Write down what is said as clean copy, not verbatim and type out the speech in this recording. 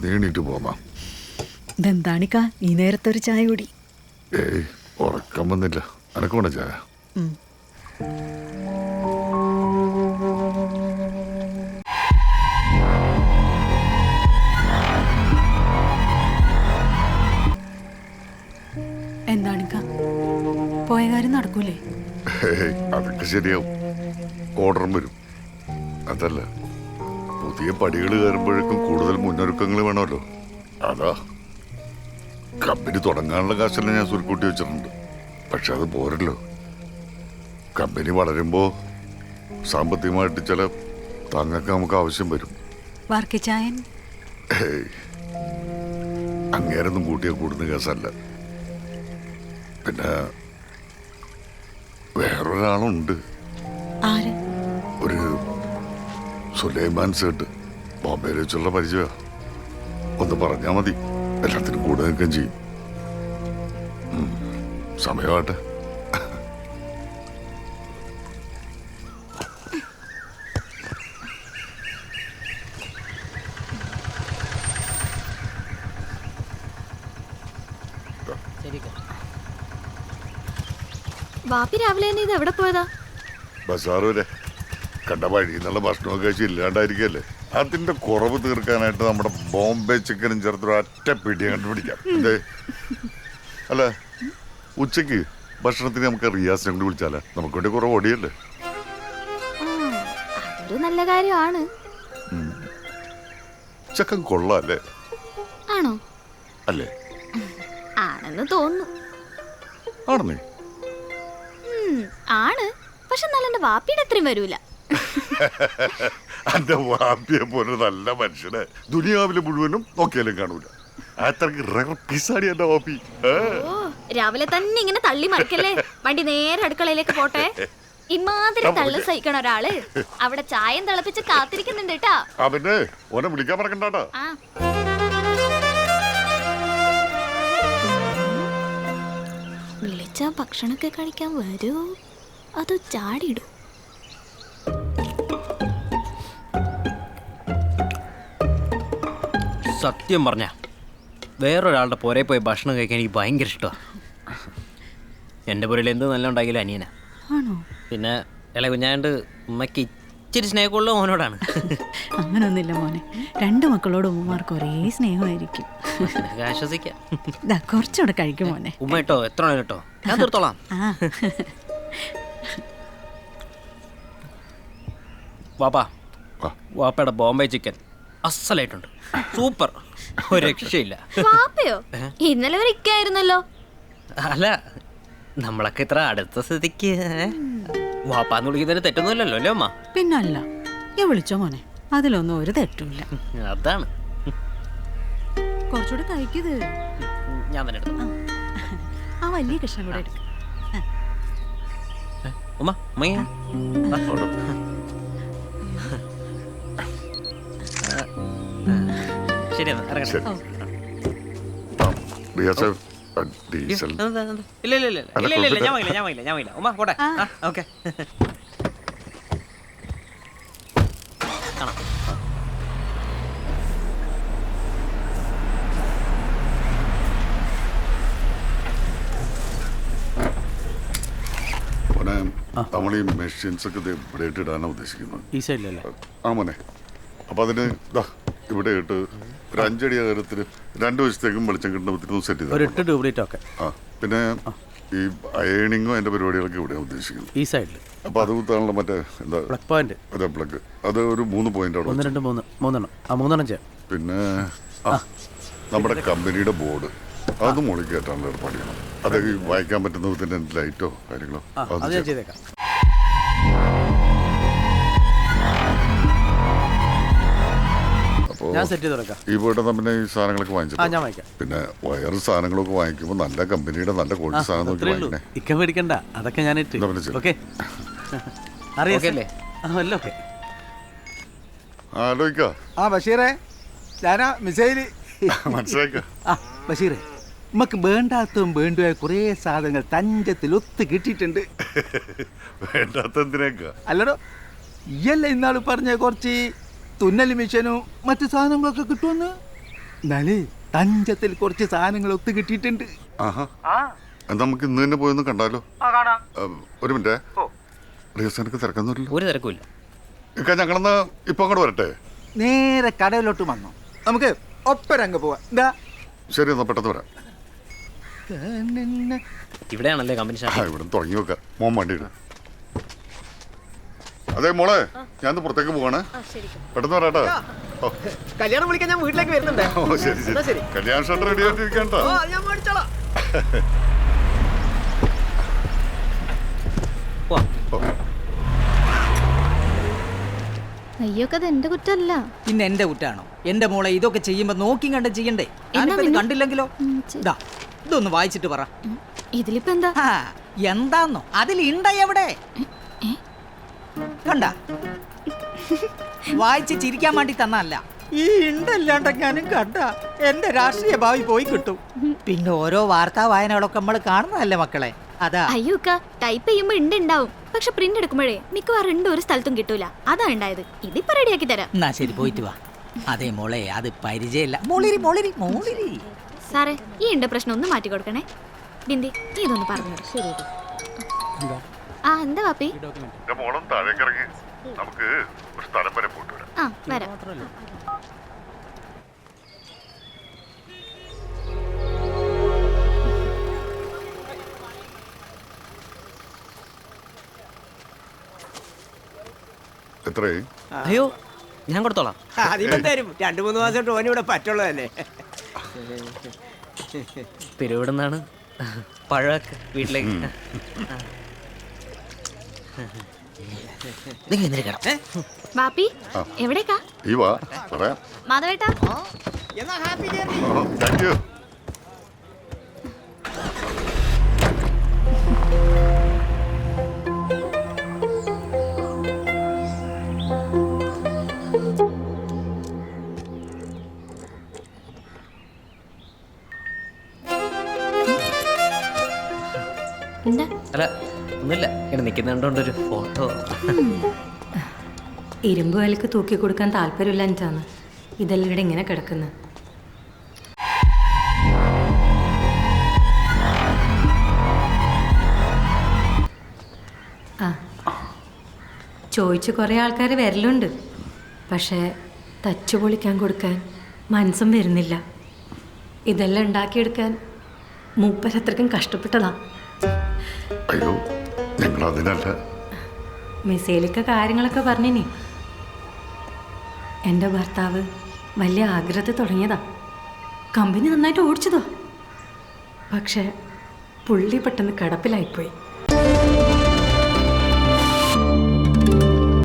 നീണിട്ട് പോന്നാ. ഇതെന്താണിക്ക ഈ നേരത്തെ ഒരു ചായ കൂടി? ഏയ് ഉറക്കം വന്നില്ല. അനക്ക് വേണ്ട ചായ? എന്താണിക്ക പോയ കാര്യം നടക്കൂലേ? ഏയ് അതൊക്കെ ശരിയാവും. ഓർഡറും വരും. അതല്ല, പുതിയ പടികൾ കയറുമ്പോഴേക്കും കൂടുതൽ മുന്നൊരുക്കങ്ങൾ വേണമല്ലോ. അതാ കമ്പനി തുടങ്ങാനുള്ള കാശെല്ലാം ഞാൻ സുരുക്കൂട്ടി വെച്ചിട്ടുണ്ട്. പക്ഷെ അത് പോരല്ലോ. കമ്പനി വളരുമ്പോൾ സാമ്പത്തികമായിട്ട് ചില താങ്ങൊക്കെ നമുക്ക് ആവശ്യം വരും. വർക്കിച്ചായൻ ഏയ് അങ്ങേരൊന്നും കൂട്ടിയാൽ കൂടുന്ന കേസല്ല. പിന്നെ വേറൊരാളുണ്ട്. ആര്? ഒരു സുലൈമാൻ സേട്ട്, ബോംബെയിൽ വെച്ചുള്ള പരിചയ. ഒന്ന് പറഞ്ഞാൽ മതി, എല്ലാത്തിനും കൂടെ നിൽക്കുകയും ചെയ്യും. സമയമാട്ടെ. വാപ്പി രാവിലെ തന്നെ ഇത് എവിടെ പോയതാ? ബസാർ വരെ. കണ്ട വഴി എന്നുള്ള ഭക്ഷണമൊക്കെ കഴിച്ച് ഇല്ലാണ്ടായിരിക്കല്ലേ. അതിന്റെ കുറവ് തീർക്കാനായിട്ട് നമ്മുടെ ബോംബെ ചിക്കനും ചേർത്തൊരു ഒറ്റ പിടിയെ കണ്ടുപിടിക്കാം. അല്ലേ? അല്ല, ഉച്ചക്ക് ഭക്ഷണത്തിന് നമുക്ക് റിയാസിനെ കൊണ്ട് വിളിച്ചാലേ നമുക്ക് വേണ്ടി കുറവ് ഓടിയല്ലേ. അതൊരു നല്ല കാര്യമാണ്. ചക്കൻ കൊള്ളാല്ലേ? ആണോ? അല്ലേ? ആണെന്ന് തോന്നുന്നു. ആണെന്നേ? ആണ്, പക്ഷെ നല്ല എന്റെ വാപ്പിയുടെ അത്രയും വരൂല. എന്റെ വാപ്പിയെ പോലെ നല്ല മനുഷ്യനെ ദുനിയാവിലെ മുഴുവനും നോക്കിയാലും കാണൂല. അത്രക്ക് റെയർ പീസാടി എന്റെ വാപ്പി. ഓ, രാവിലെ തന്നെ ഇങ്ങനെ തള്ളി മറിക്കല്ലേ. വണ്ടി നേരെ അടുക്കളയിലേക്ക് പോട്ടെ. ഇമാതിരി തള്ളു സഹിക്കണ ഒരാള് അവിടെ ചായം തിളപ്പിച്ച് കാത്തിരിക്കുന്നുണ്ട് കേട്ടാ. അവനെ ഓനെ വിളിക്കാൻ മറക്കണ്ടാ. വിളിച്ചാ ഭക്ഷണമൊക്കെ കഴിക്കാൻ വരൂ, അതോ ചാടിയിടൂ? സത്യം പറഞ്ഞ വേറൊരാളുടെ പുരയിൽ പോയി ഭക്ഷണം കഴിക്കാൻ എനിക്ക് ഭയങ്കര ഇഷ്ടമാണ്. എൻ്റെ പുരയിൽ എന്ത് നല്ല ഉണ്ടാക്കില്ല അനിയനാ. പിന്നെ ഇളയ കുഞ്ഞാണ്ട് ഉമ്മയ്ക്ക് ഇച്ചിരി സ്നേഹമുള്ള മോനോടാണ്. അങ്ങനൊന്നുമില്ല മോനെ, രണ്ട് മക്കളോട് ഉമ്മമാർക്ക് ഒരേ സ്നേഹമായിരിക്കും. ആശ്വസിക്കാം. കുറച്ചുകൂടെ കഴിക്കും മോനെ. ഉമ്മ കേട്ടോ, എത്ര കേട്ടോ, ഞാൻ തീർത്തോളാം. വാപ്പാ, വാപ്പയുടെ ബോംബെ ചിക്കൻ അസലായിട്ടുണ്ട്. സൂപ്പർ, ഒരു രക്ഷയില്ല. വാപ്പയോ? ഇന്നലെ ഒരു ഇക്കായിരുന്നല്ലോ. അല്ല, നമ്മളൊക്കെ ഇത്ര അടുത്ത സ്ഥിതിക്ക് വാപ്പാന്ന് വിളിക്കുന്നതിന് തെറ്റൊന്നുമില്ലല്ലോ അല്ലേ അമ്മ? പിന്നല്ല, ഞാൻ വിളിച്ചോ മോനെ, അതിലൊന്നും ഒരു തെറ്റുമില്ല. അതാണ്. കുറച്ചുകൂടെ കഴിക്കത്. ഞാൻ തന്നെ എടുത്തു. ആ വലിയ കഷ്ണം കൂടെ എടുക്ക. ഉമ്മ ഉമ്മ ശരി, ഇറങ്ങട്ടെ. ഇല്ല ഇല്ല ഇല്ല ഇല്ല ഇല്ല, ഞാൻ വാങ്ങില്ല, ഞാൻ വാങ്ങില്ല, ഞാൻ വാങ്ങില്ല. ഉമ്മ പോട്ടെ. ഓക്കെ. കാണാം. നമ്മൾ ഈ മെഷീൻസ് ഒക്കെ ഇവിടെ ഇടാനാണ് ഉദ്ദേശിക്കുന്നത്. ഈ സൈഡിലല്ലേ? ആ മോനെ, അപ്പൊ അതിന് ഇവിടെ ഇട്ട് ഒരു 5 അടി അകലത്തിന് 2 വശത്തേക്കും വെളിച്ചം കിട്ടുന്ന സെറ്റ് ചെയ്ത്. ആ, പിന്നെ ഈ അയണിങ്ങോ അതിന്റെ പരിപാടികളൊക്കെ ഇവിടെ ഉദ്ദേശിക്കുന്നു. ഈ സൈഡിൽ. അപ്പൊ അത് കുത്താനുള്ള മറ്റേ എന്താ പ്ലഗ് പോയിന്റ്. അതെ, പ്ലഗ്. അത് ഒരു 3 പോയിന്റ് അവിടെ. 1 2 3 3 ചെയ്യാം. പിന്നെ നമ്മുടെ കമ്പനിയുടെ ബോർഡ് അത് മുകളിൽ കയറ്റാനുള്ള ഏർപ്പാട് ചെയ്യണം. അത് വായിക്കാൻ പറ്റുന്ന വിധത്തിന്റെ ലൈറ്റോ കാര്യങ്ങളോ അത് ചെയ്തേക്കാം. ഈ വീട്ടിൽ തന്നെ ഈ സാധനങ്ങളൊക്കെ വാങ്ങിച്ചു. പിന്നെ വയർ സാധനങ്ങളൊക്കെ വാങ്ങിക്കുമ്പോൾ നല്ല കമ്പനിയുടെ നല്ല ക്വാളിറ്റി സാധനം നോക്കി വാങ്ങിക്കണേ. ഇക്ക മേടിക്കണ്ട, അതൊക്കെ ഞാൻ ആലോചിക്കാം. ബഷീറേ, ഞാനാ മിസൈല്. മനസ്സിലാക്കാം. ബഷീറേ, നമുക്ക് വേണ്ടാത്തതും വേണ്ടുമായ കുറേ സാധനങ്ങൾ തഞ്ചത്തിൽ ഒത്ത് കിട്ടിയിട്ടുണ്ട്. വേണ്ടാത്ത എന്തിനേക്കാ? അല്ലടോ, ഇയല്ല ഇന്നാള് പറഞ്ഞ കുറച്ച് തുന്നൽ മിഷനും മറ്റു സാധനങ്ങളൊക്കെ കിട്ടുമെന്ന്. എന്നാലേ തഞ്ചത്തിൽ കുറച്ച് സാധനങ്ങൾ ഒത്തു കിട്ടിയിട്ടുണ്ട്. ആഹാ എന്നാ നമുക്ക് ഇന്ന് തന്നെ പോയി ഒന്ന് കണ്ടാലോ? ഒരു മിനിറ്റ്, റീസനക്ക് തിരക്കൊന്നുമില്ല. ഒരു തിരക്കുമില്ല. ഇക്ക ഞങ്ങളെന്നാ ഇപ്പൊ അങ്ങോട്ട് വരട്ടെ? നേരെ കടയിലോട്ട് വന്നോ, നമുക്ക് ഒപ്പരങ്ങ് പോവാം. എന്താ ശരി, എന്നാ പെട്ടെന്ന് വരാം. ഇവിടെയാണല്ലേ കമ്പനി ഷാപ്പ്? ഇവിടെ തുടങ്ങി വെക്കാം. മോൻ വണ്ടി ഇടാം. അതെ മോളെ, ഞാൻ പുറത്തേക്ക് പോവാണ്. പെട്ടെന്ന് വരാട്ടോ. കല്യാണം വിളിക്കാൻ ഞാൻ വീട്ടിലേക്ക് വരുന്നുണ്ട്. ഓ ശരി ശരി. കല്യാണ ഷർട്ട് റെഡി ആയിട്ടിരിക്കട്ടോ. ഞാൻ മേടിച്ചോളാം. അയ്യൊക്കെ അത് എന്റെ കുറ്റമല്ല. പിന്നെ എന്റെ കുറ്റാണോ? എന്റെ മോളെ ഇതൊക്കെ ചെയ്യുമ്പോ നോക്കി കണ്ട് ചെയ്യണ്ടേ? ഞാനിപ്പോ ഇത് കണ്ടില്ലെങ്കിലോ? ദാ, ഇതൊന്ന് വായിച്ചിട്ട് പറ. ഇതിലിപ്പോ എന്താ? ആ, എന്താന്നോ അതിലുണ്ട എവിടെ കണ്ട? വായിച്ച് ചിരിക്കാൻ വേണ്ടി തന്നല്ല. ഈ ഉണ്ടല്ലാണ്ടെങ്ങാനും കണ്ട എന്റെ രാഷ്ട്രീയ ഭാവി പോയി കിട്ടും. പിന്നെ ഓരോ വാർത്താ വായനകളൊക്കെ നമ്മൾ കാണുന്നതല്ലേ മക്കളെ, അതാ. അയ്യോക്ക ടൈപ്പ് ചെയ്യുമ്പോ ഉണ്ടാവും, പക്ഷെ പ്രിന്റ് എടുക്കുമ്പോഴേ മിക്കവാറും ഒരു സ്ഥലത്തും കിട്ടൂല. അതാ ഉണ്ടായത്. ഇതിപ്പോ റെഡിയാക്കി തരാം. എന്നാ ശരി, പോയിട്ട് വാ. അതെ മോളെ, അത് പരിചയമില്ല. മോളിരി മോളിരി മോളിരി. സാറേ, ഈ ഉണ്ട് പ്രശ്നം ഒന്ന് മാറ്റി കൊടുക്കണേ. ബിന്ദി, നീ ഇതൊന്ന് പറഞ്ഞു. ശരി. ആ എന്താ വാപ്പി? മോളും താഴേക്ക് ഇറങ്ങി, നമുക്ക് ഒരു സ്ഥലം വരെ പോയിട്ട് വരാം. ആ വരാം. എത്രയായി? അയ്യോ, ഞാൻ കൊടുത്തോളാം. അതിപ്പം തരും. 2-3 മാസം ടോനി ഇവിടെ പറ്റുള്ളതല്ലേ. തിരുവിടുന്നാണ് പഴമൊക്കെ വീട്ടിലേക്ക്. നിങ്ങൾ എന്തിനു കിടം? വാപ്പി എവിടേക്കാ? ഈ വാ പറയാം. മാധവേട്ടാ, എന്നാ ഹാപ്പി ജേർണി. Thank you. എന്താ? അല്ല ഒന്നുമില്ല, ഇവിടെ നിൽക്കുന്നുണ്ടൊരു ഫോട്ടോ. ഇരുമ്പ് വിലക്ക് തൂക്കി കൊടുക്കാൻ താല്പര്യമില്ല എനിക്കാണ്. ഇതെല്ലാം ഇവിടെ ഇങ്ങനെ കിടക്കുന്നത്. ആ, ചോദിച്ച് കുറേ ആൾക്കാർ വരലുണ്ട്, പക്ഷേ തച്ചു പൊളിക്കാൻ കൊടുക്കാൻ മനസ്സും വരുന്നില്ല. ഇതെല്ലാം ഉണ്ടാക്കിയെടുക്കാൻ മൂപ്പരത്രക്കും കഷ്ടപ്പെട്ടതാ. അയ്യോ, ഞങ്ങൾ അതിനല്ല. മിസൈലിക്ക കാര്യങ്ങളൊക്കെ പറഞ്ഞിനി. എൻ്റെ ഭർത്താവ് വലിയ ആഗ്രഹത്തിൽ തുടങ്ങിയതാ, കമ്പനി നന്നായിട്ട് ഓടിച്ചതോ. പക്ഷേ പുള്ളി പെട്ടെന്ന് കിടപ്പിലായിപ്പോയി.